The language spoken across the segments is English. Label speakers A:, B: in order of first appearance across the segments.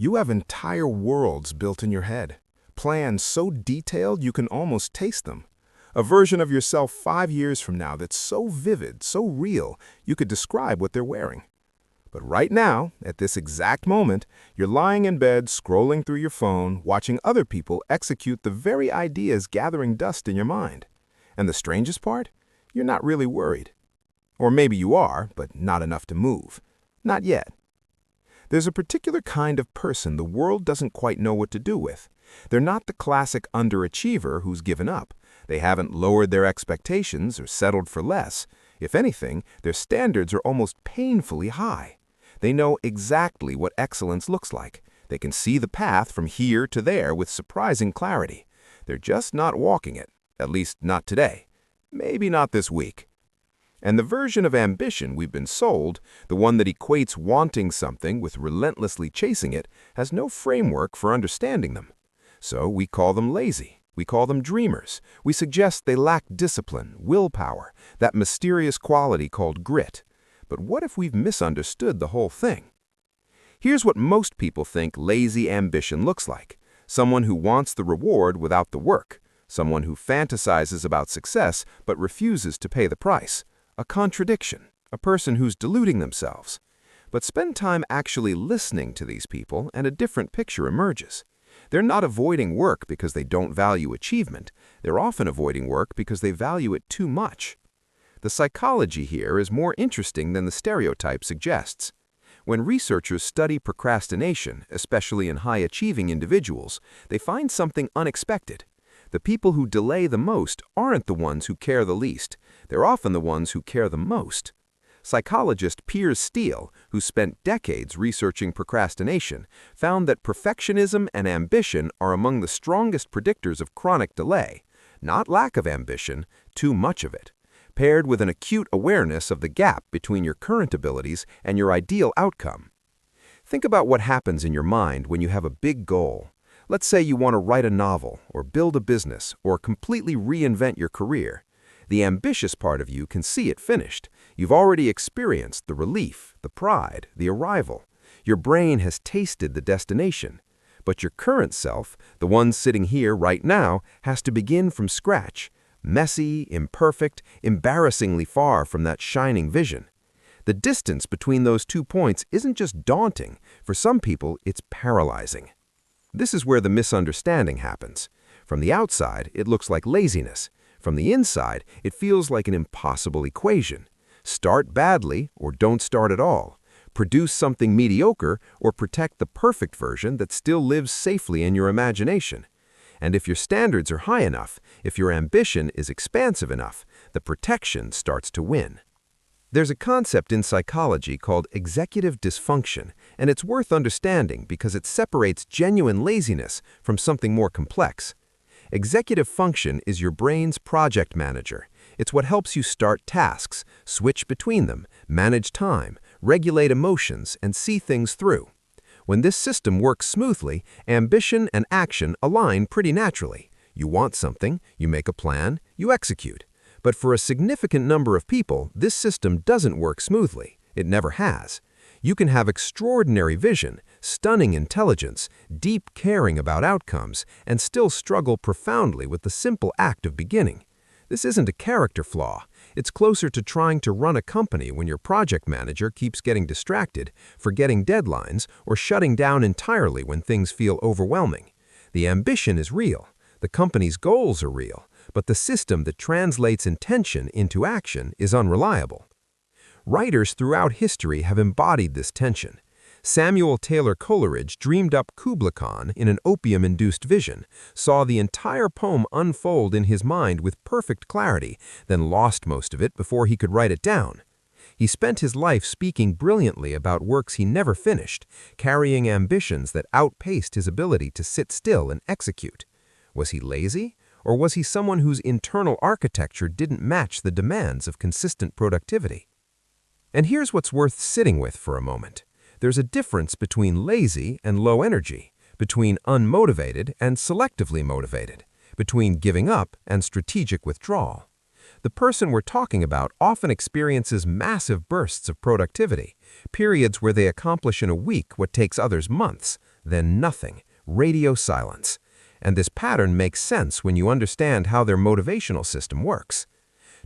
A: You have entire worlds built in your head, plans so detailed you can almost taste them. A version of yourself 5 years from now that's so vivid, so real, you could describe what they're wearing. But right now, at this exact moment, you're lying in bed, scrolling through your phone, watching other people execute the very ideas gathering dust in your mind. And the strangest part? You're not really worried. Or maybe you are, but not enough to move. Not yet. There's a particular kind of person the world doesn't quite know what to do with. They're not the classic underachiever who's given up. They haven't lowered their expectations or settled for less. If anything, their standards are almost painfully high. They know exactly what excellence looks like. They can see the path from here to there with surprising clarity. They're just not walking it, at least not today. Maybe not this week. And the version of ambition we've been sold, the one that equates wanting something with relentlessly chasing it, has no framework for understanding them. So we call them lazy. We call them dreamers. We suggest they lack discipline, willpower, that mysterious quality called grit. But what if we've misunderstood the whole thing? Here's what most people think lazy ambition looks like. Someone who wants the reward without the work. Someone who fantasizes about success but refuses to pay the price. A contradiction, a person who's deluding themselves. But spend time actually listening to these people and a different picture emerges. They're not avoiding work because they don't value achievement. They're often avoiding work because they value it too much. The psychology here is more interesting than the stereotype suggests. When researchers study procrastination, especially in high-achieving individuals, they find something unexpected. The people who delay the most aren't the ones who care the least. They're often the ones who care the most. Psychologist Piers Steele, who spent decades researching procrastination, found that perfectionism and ambition are among the strongest predictors of chronic delay. Not lack of ambition, too much of it. Paired with an acute awareness of the gap between your current abilities and your ideal outcome. Think about what happens in your mind when you have a big goal. Let's say you want to write a novel, or build a business, or completely reinvent your career. The ambitious part of you can see it finished. You've already experienced the relief, the pride, the arrival. Your brain has tasted the destination. But your current self, the one sitting here right now, has to begin from scratch. Messy, imperfect, embarrassingly far from that shining vision. The distance between those 2 points isn't just daunting. For some people, it's paralyzing. This is where the misunderstanding happens. From the outside, it looks like laziness. From the inside, it feels like an impossible equation. Start badly or don't start at all. Produce something mediocre or protect the perfect version that still lives safely in your imagination. And if your standards are high enough, if your ambition is expansive enough, the protection starts to win. There's a concept in psychology called executive dysfunction, and it's worth understanding because it separates genuine laziness from something more complex. Executive function is your brain's project manager. It's what helps you start tasks, switch between them, manage time, regulate emotions, and see things through. When this system works smoothly, ambition and action align pretty naturally. You want something, you make a plan, you execute. But for a significant number of people, this system doesn't work smoothly. It never has. You can have extraordinary vision, stunning intelligence, deep caring about outcomes, and still struggle profoundly with the simple act of beginning. This isn't a character flaw. It's closer to trying to run a company when your project manager keeps getting distracted, forgetting deadlines, or shutting down entirely when things feel overwhelming. The ambition is real. The company's goals are real. But the system that translates intention into action is unreliable. Writers throughout history have embodied this tension. Samuel Taylor Coleridge dreamed up Kubla Khan in an opium-induced vision, saw the entire poem unfold in his mind with perfect clarity, then lost most of it before he could write it down. He spent his life speaking brilliantly about works he never finished, carrying ambitions that outpaced his ability to sit still and execute. Was he lazy? Or was he someone whose internal architecture didn't match the demands of consistent productivity? And here's what's worth sitting with for a moment. There's a difference between lazy and low energy, between unmotivated and selectively motivated, between giving up and strategic withdrawal. The person we're talking about often experiences massive bursts of productivity, periods where they accomplish in a week what takes others months.
B: then nothing, radio silence. And this pattern makes sense when you understand how their motivational system works.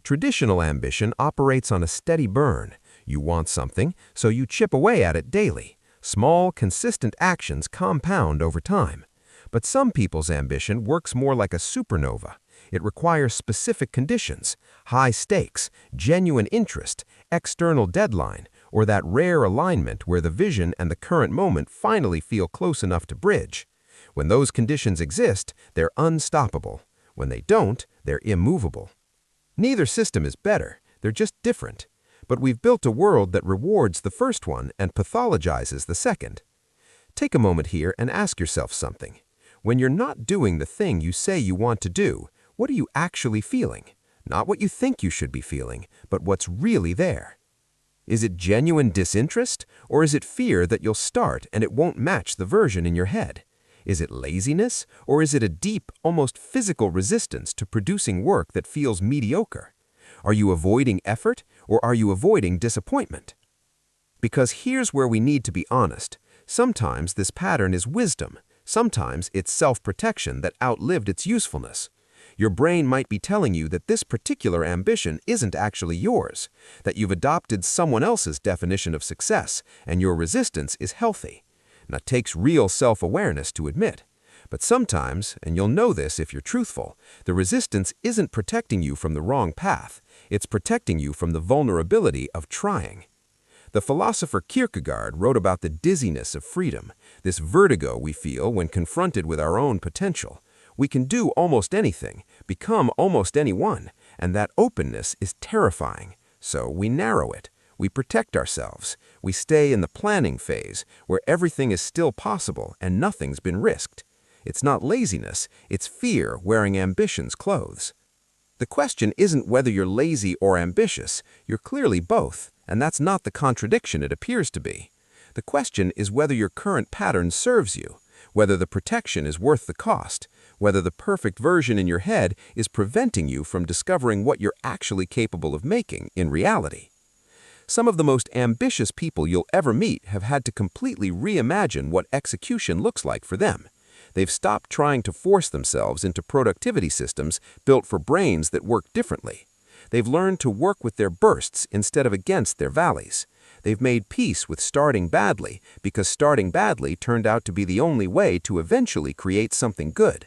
B: Traditional ambition operates on a steady burn. You want something, so you chip away at it daily. Small, consistent actions compound over time. But some people's ambition works more like a supernova. It requires specific conditions, high stakes, genuine interest, external deadline, or that rare alignment where the vision and the current moment finally feel close enough to bridge. When those conditions exist, they're unstoppable. When they don't, they're immovable. Neither system is better, they're just different. But we've built a world that rewards the first one and pathologizes the second. Take a moment here and ask yourself something. When you're not doing the thing you say you want to do, what are you actually feeling? Not what you think you should be feeling, but what's really there. Is it genuine disinterest, or is it fear that you'll start and it won't match the version in your head? Is it laziness, or is it a deep, almost physical resistance to producing work that feels mediocre? Are you avoiding effort, or are you avoiding disappointment? Because here's where we need to be honest. Sometimes this pattern is wisdom. Sometimes it's self-protection that outlived its usefulness. Your brain might be telling you that this particular ambition isn't actually yours, that you've adopted someone else's definition of success, and your resistance is healthy. That takes real self-awareness to admit. But sometimes, and you'll know this if you're truthful, the resistance isn't protecting you from the wrong path. It's protecting you from the vulnerability of trying. The philosopher Kierkegaard wrote about the dizziness of freedom, this vertigo we feel when confronted with our own potential. We can do almost anything, become almost anyone, and that openness is terrifying. So we narrow it. We protect ourselves. We stay in the planning phase, where everything is still possible and nothing's been risked. It's not laziness, it's fear wearing ambition's clothes. The question isn't whether you're lazy or ambitious. You're clearly both, and that's not the contradiction it appears to be. The question is whether your current pattern serves you, whether the protection is worth the cost, whether the perfect version in your head is preventing you from discovering what you're actually capable of making in reality. Some of the most ambitious people you'll ever meet have had to completely reimagine what execution looks like for them. They've stopped trying to force themselves into productivity systems built for brains that work differently. They've learned to work with their bursts instead of against their valleys. They've made peace with starting badly because starting badly turned out to be the only way to eventually create something good.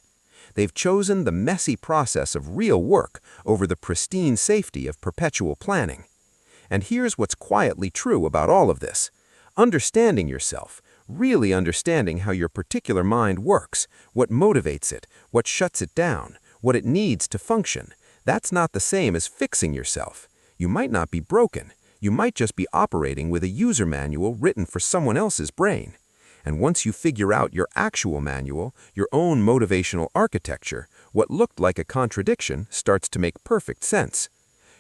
B: They've chosen the messy process of real work over the pristine safety of perpetual planning. And here's what's quietly true about all of this. Understanding yourself, really understanding how your particular mind works, what motivates it, what shuts it down, what it needs to function, that's not the same as fixing yourself. You might not be broken. You might just be operating with a user manual written for someone else's brain. And once you figure out your actual manual, your own motivational architecture, what looked like a contradiction starts to make perfect sense.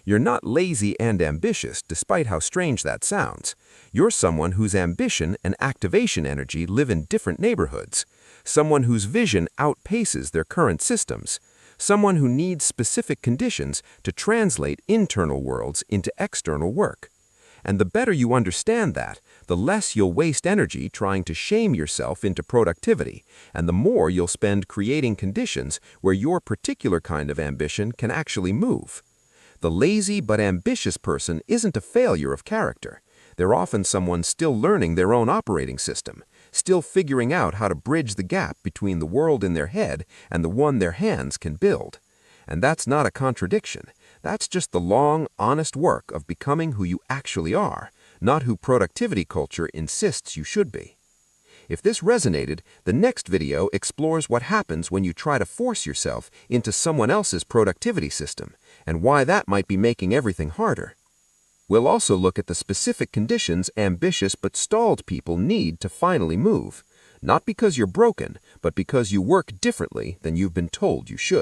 B: You're not lazy and ambitious, despite how strange that sounds. You're someone whose ambition and activation energy live in different neighborhoods. Someone whose vision outpaces their current systems. Someone who needs specific conditions to translate internal worlds into external work. And the better you understand that, the less you'll waste energy trying to shame yourself into productivity, and the more you'll spend creating conditions where your particular kind of ambition can actually move. The lazy but ambitious person isn't a failure of character. They're often someone still learning their own operating system, still figuring out how to bridge the gap between the world in their head and the one their hands can build. And that's not a contradiction. That's just the long, honest work of becoming who you actually are, not who productivity culture insists you should be. If this resonated, the next video explores what happens when you try to force yourself into someone else's productivity system, and why that might be making everything harder. We'll also look at the specific conditions ambitious but stalled people need to finally move, not because you're broken, but because you work differently than you've been told you should.